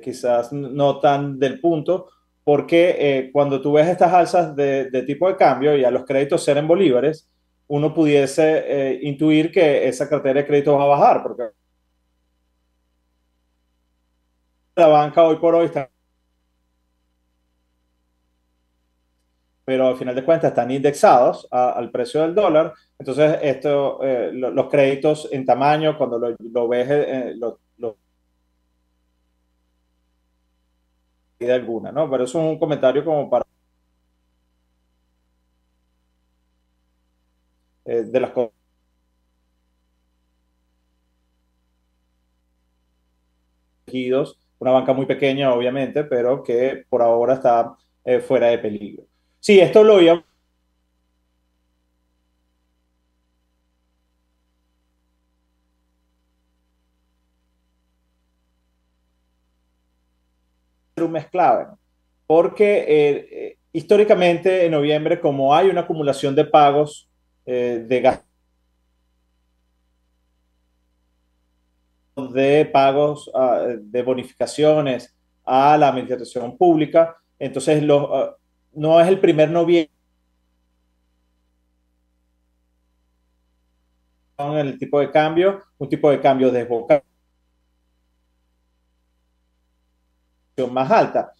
quizás no tan del punto, porque cuando tú ves estas alzas de tipo de cambio y a los créditos ser en bolívares, uno pudiese intuir que esa cartera de crédito va a bajar, porque la banca hoy por hoy está, pero al final de cuentas están indexados al precio del dólar. Entonces, los créditos en tamaño, cuando lo ves, de alguna, ¿no? Pero eso es un comentario como para de las cosas. Una banca muy pequeña, obviamente, pero que por ahora está fuera de peligro. Sí, esto lo íbamos un mes clave, ¿no? Porque históricamente en noviembre, como hay una acumulación de pagos de gastos, de pagos de bonificaciones a la administración pública, entonces no es el primer noviembre con el tipo de cambio, un tipo de cambio desbocado más alta.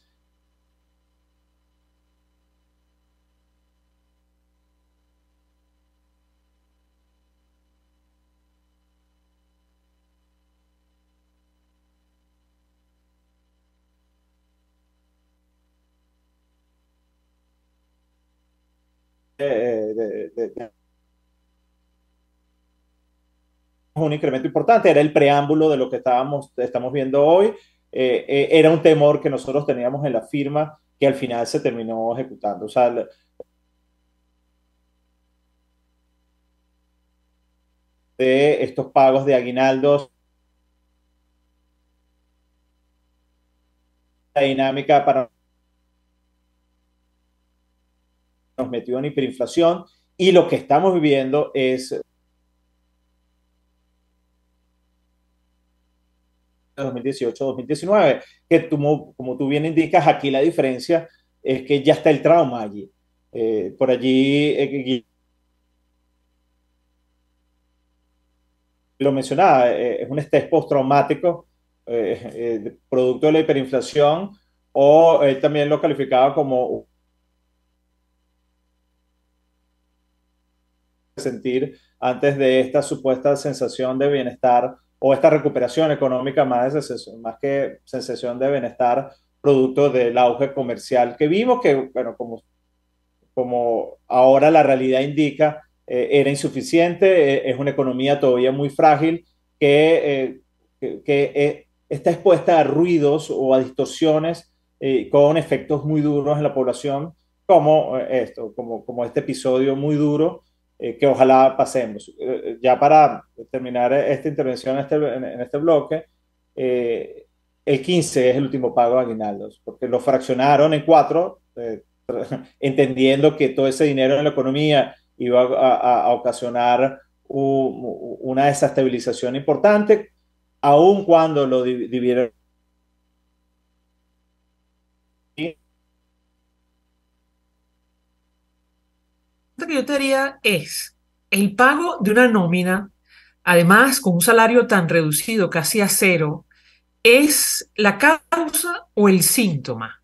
Un incremento importante, era el preámbulo de lo que estamos viendo hoy. Era un temor que nosotros teníamos en la firma que al final se terminó ejecutando. O sea, de estos pagos de aguinaldos, la dinámica para nos metió en hiperinflación, y lo que estamos viviendo es 2018-2019, que como tú bien indicas, aquí la diferencia es que ya está el trauma allí. Por allí, lo mencionaba, es un estrés postraumático producto de la hiperinflación, o también lo calificaba como sentir antes de esta supuesta sensación de bienestar o esta recuperación económica, más que sensación de bienestar, producto del auge comercial que vimos, que, bueno, como ahora la realidad indica, era insuficiente. Es una economía todavía muy frágil que está expuesta a ruidos o a distorsiones con efectos muy duros en la población, como este episodio muy duro que ojalá pasemos. Ya para terminar esta intervención en este bloque, el 15 es el último pago de aguinaldos, porque lo fraccionaron en 4, entendiendo que todo ese dinero en la economía iba a ocasionar una desestabilización importante, aun cuando lo dividieron. Lo que yo te diría es el pago de una nómina, además con un salario tan reducido, casi a cero, ¿es la causa o el síntoma?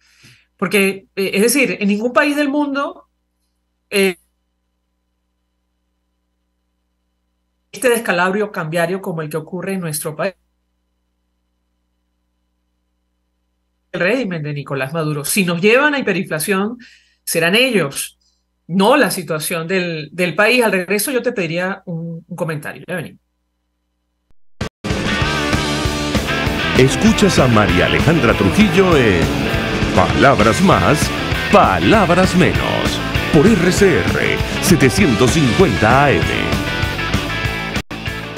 Porque, es decir, en ningún país del mundo este descalabro cambiario como el que ocurre en nuestro país. El régimen de Nicolás Maduro. Si nos llevan a hiperinflación, serán ellos, no la situación del país. Al regreso yo te pediría un comentario. Ya venimos. Escuchas a María Alejandra Trujillo en Palabras Más, Palabras Menos, por RCR 750 AM.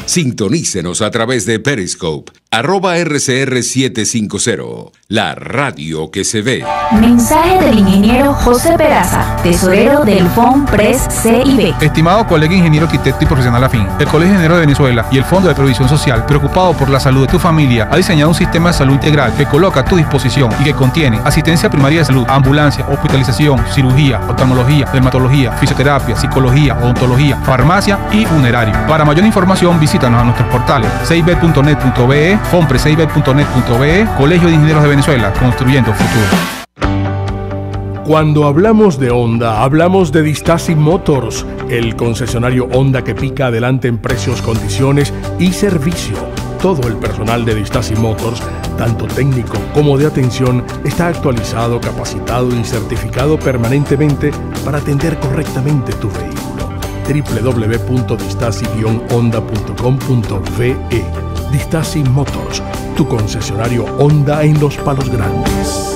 Sintonícenos a través de Periscope, @RCR750, la radio que se ve. Mensaje del ingeniero José Peraza, tesorero del FONPRES CIB. Estimado colega ingeniero arquitecto y profesional afín, el Colegio de Ingenieros de Venezuela y el Fondo de Previsión Social, preocupado por la salud de tu familia, ha diseñado un sistema de salud integral que coloca a tu disposición y que contiene asistencia primaria de salud, ambulancia, hospitalización, cirugía, oftalmología, dermatología, fisioterapia, psicología, odontología, farmacia y funerario. Para mayor información, visítanos a nuestros portales cib.net.be, fonprescib.net.be, Colegio de Ingenieros de Venezuela, construyendo futuro. Cuando hablamos de Honda, hablamos de Distasi Motors, el concesionario Honda que pica adelante en precios, condiciones y servicio. Todo el personal de Distasi Motors, tanto técnico como de atención, está actualizado, capacitado y certificado permanentemente para atender correctamente tu vehículo. www.distasi-honda.com.ve. Distasi Motors, tu concesionario Honda en Los Palos Grandes.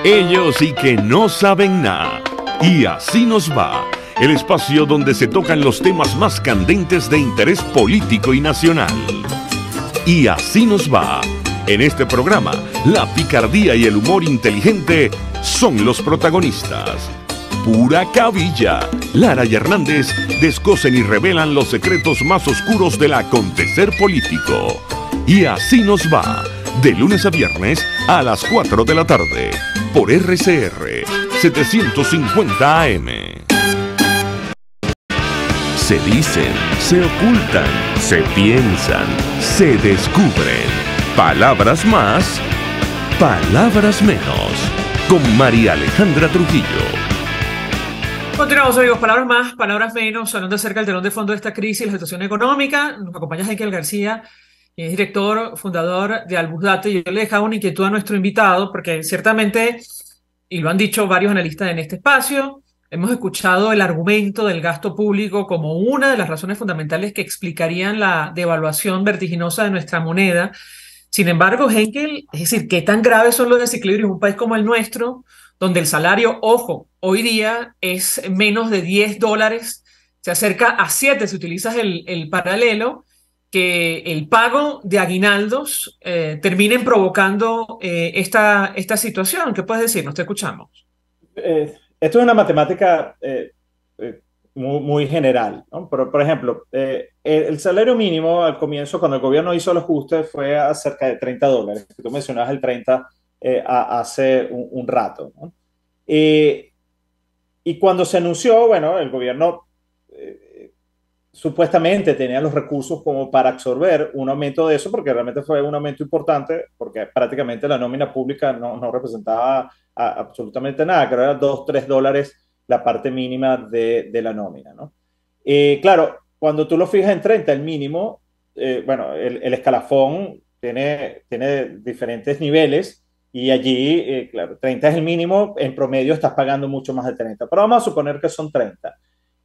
Ellos sí que no saben nada. Y así nos va. El espacio donde se tocan los temas más candentes de interés político y nacional. Y así nos va. En este programa, la picardía y el humor inteligente son los protagonistas. Pura cabilla. Lara y Hernández descosen y revelan los secretos más oscuros del acontecer político. Y así nos va. De lunes a viernes a las 4 de la tarde. Por RCR 750 AM. Se dicen, se ocultan, se piensan, se descubren. Palabras más, palabras menos. Con María Alejandra Trujillo. Continuamos, amigos. Palabras más, palabras menos, hablando acerca del telón de fondo de esta crisis y la situación económica. Nos acompaña Henkel García, quien es director, fundador de Albusdata, y yo le dejaba una inquietud a nuestro invitado, porque ciertamente, y lo han dicho varios analistas en este espacio, hemos escuchado el argumento del gasto público como una de las razones fundamentales que explicarían la devaluación vertiginosa de nuestra moneda. Sin embargo, Henkel, es decir, ¿qué tan graves son los desequilibrios en un país como el nuestro, donde el salario, ojo, hoy día es menos de $10, se acerca a 7 si utilizas el paralelo, que el pago de aguinaldos terminen provocando esta situación? ¿Qué puedes decir? Nos te escuchamos. Esto es una matemática muy general, ¿no? Pero, por ejemplo, el salario mínimo al comienzo, cuando el gobierno hizo el ajuste, fue a cerca de $30. Tú mencionabas el 30 hace un rato, ¿no? Y cuando se anunció, bueno, el gobierno supuestamente tenía los recursos como para absorber un aumento de eso, porque realmente fue un aumento importante, porque prácticamente la nómina pública no representaba absolutamente nada, creo que era $2-3 la parte mínima de la nómina, ¿no? Claro, cuando tú lo fijas en 30, el mínimo, bueno, el escalafón tiene diferentes niveles, y allí, claro, 30 es el mínimo, en promedio estás pagando mucho más de 30, pero vamos a suponer que son 30.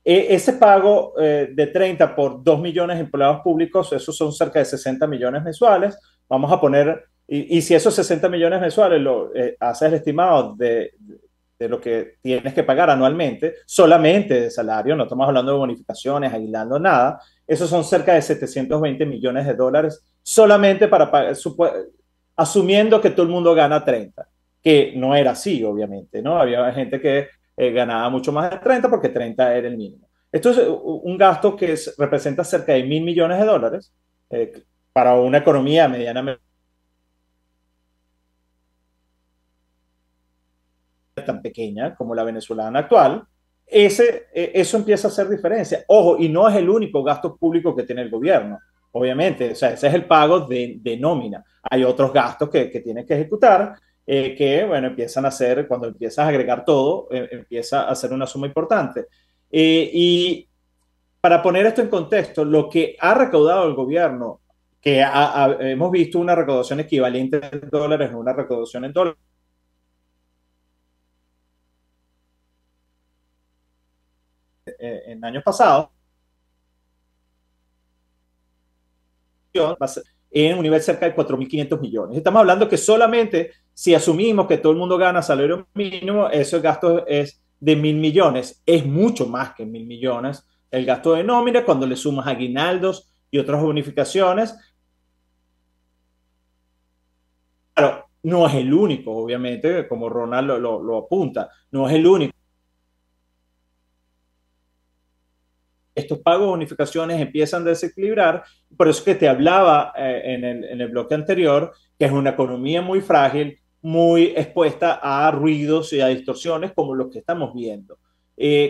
Ese pago de 30 por 2 millones de empleados públicos, esos son cerca de 60 millones mensuales. Vamos a poner, y si esos 60 millones mensuales haces el estimado de lo que tienes que pagar anualmente, solamente de salario, no estamos hablando de bonificaciones, aislando nada, esos son cerca de 720 millones de dólares solamente para pagar, asumiendo que todo el mundo gana 30, que no era así, obviamente, ¿no? Había gente que ganaba mucho más de 30 porque 30 era el mínimo. Esto es un gasto que representa cerca de 1.000 millones de dólares para una economía medianamente tan pequeña como la venezolana actual. Eso empieza a hacer diferencia. Ojo, y no es el único gasto público que tiene el gobierno, obviamente. O sea, ese es el pago de nómina. Hay otros gastos que tienes que ejecutar, que, bueno, empiezan a ser, cuando empiezas a agregar todo, empieza a ser una suma importante. Y para poner esto en contexto, lo que ha recaudado el gobierno, que hemos visto una recaudación equivalente en dólares, no una recaudación en dólares, en años pasados, en un nivel cerca de 4.500 millones. Estamos hablando que solamente si asumimos que todo el mundo gana salario mínimo, ese gasto es de 1.000 millones. Es mucho más que 1.000 millones el gasto de nómina cuando le sumas aguinaldos y otras bonificaciones. Claro, no es el único, obviamente, como Ronald lo apunta, no es el único. Estos pagos de bonificaciones empiezan a desequilibrar, por eso que te hablaba en el bloque anterior, que es una economía muy frágil, muy expuesta a ruidos y a distorsiones como los que estamos viendo.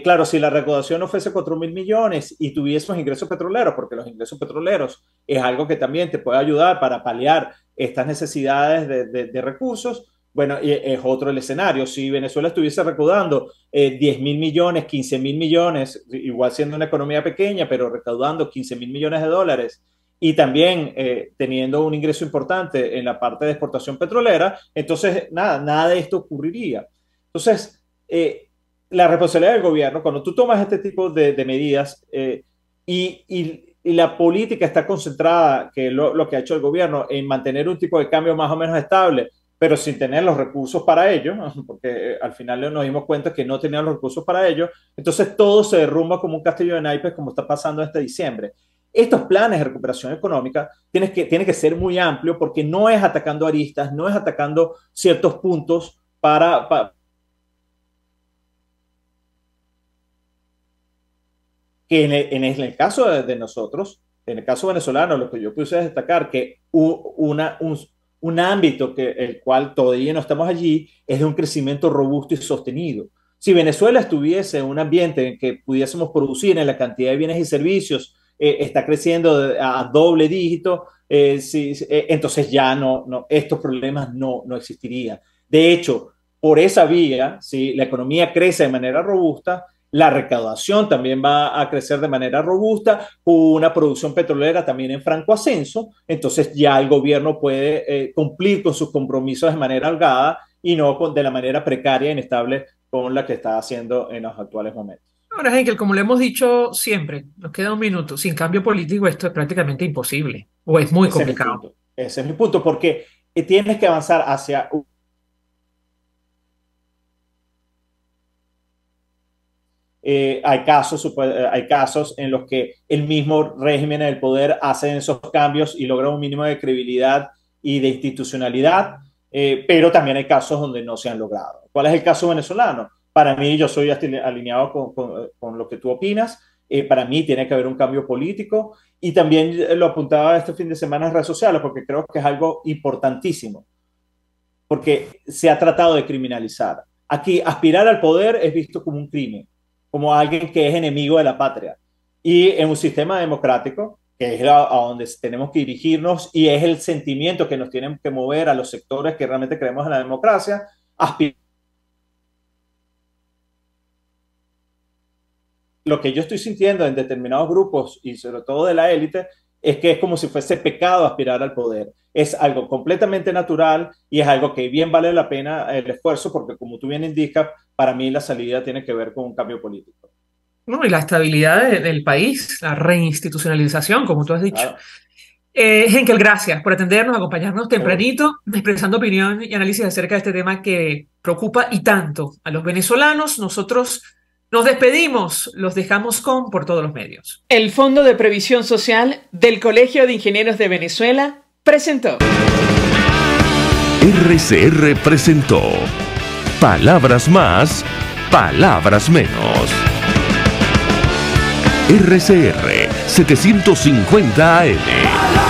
Claro, si la recaudación no fuese 4.000 millones y tuviésemos ingresos petroleros, porque los ingresos petroleros es algo que también te puede ayudar para paliar estas necesidades de recursos, bueno, es otro el escenario. Si Venezuela estuviese recaudando 10.000 millones, 15.000 millones, igual siendo una economía pequeña, pero recaudando 15.000 millones de dólares y también teniendo un ingreso importante en la parte de exportación petrolera, entonces nada de esto ocurriría. Entonces, la responsabilidad del gobierno, cuando tú tomas este tipo de medidas y la política está concentrada, que es lo que ha hecho el gobierno, en mantener un tipo de cambio más o menos estable, pero sin tener los recursos para ello, porque al final nos dimos cuenta que no tenían los recursos para ello, entonces todo se derrumba como un castillo de naipes, como está pasando este diciembre. Estos planes de recuperación económica tienen que ser muy amplios porque no es atacando aristas, no es atacando ciertos puntos que en el caso de nosotros, en el caso venezolano, lo que yo puse es destacar que un ámbito el cual todavía no estamos allí es de un crecimiento robusto y sostenido. Si Venezuela estuviese en un ambiente en que pudiésemos producir en la cantidad de bienes y servicios, está creciendo a doble dígito, entonces ya estos problemas no existirían. De hecho, por esa vía, si la economía crece de manera robusta, la recaudación también va a crecer de manera robusta, una producción petrolera también en franco ascenso, entonces ya el gobierno puede cumplir con sus compromisos de manera holgada y no de la manera precaria e inestable con la que está haciendo en los actuales momentos. Ahora, Henkel, como le hemos dicho siempre, nos queda un minuto, sin cambio político esto es prácticamente imposible, o es muy complicado. Ese es mi punto, porque tienes que avanzar hacia hay casos en los que el mismo régimen del poder hace esos cambios y logra un mínimo de credibilidad y de institucionalidad, pero también hay casos donde no se han logrado. ¿Cuál es el caso venezolano? Para mí, yo soy alineado con lo que tú opinas. Para mí tiene que haber un cambio político y también lo apuntaba este fin de semana en redes sociales porque creo que es algo importantísimo, porque se ha tratado de criminalizar. Aquí aspirar al poder es visto como un crimen, como alguien que es enemigo de la patria. Y en un sistema democrático, que es a donde tenemos que dirigirnos y es el sentimiento que nos tienen que mover a los sectores que realmente creemos en la democracia, lo que yo estoy sintiendo en determinados grupos y sobre todo de la élite es que es como si fuese pecado aspirar al poder. Es algo completamente natural y es algo que bien vale la pena el esfuerzo porque, como tú bien indicas, para mí la salida tiene que ver con un cambio político. No, y la estabilidad del país, la reinstitucionalización, como tú has dicho. Claro. Henkel, gracias por atendernos, acompañarnos tempranito, expresando opinión y análisis acerca de este tema que preocupa y tanto a los venezolanos. Nosotros nos despedimos, los dejamos con Por Todos los Medios. El Fondo de Previsión Social del Colegio de Ingenieros de Venezuela presentó. RCR presentó Palabras Más, Palabras Menos. RCR 750 AM.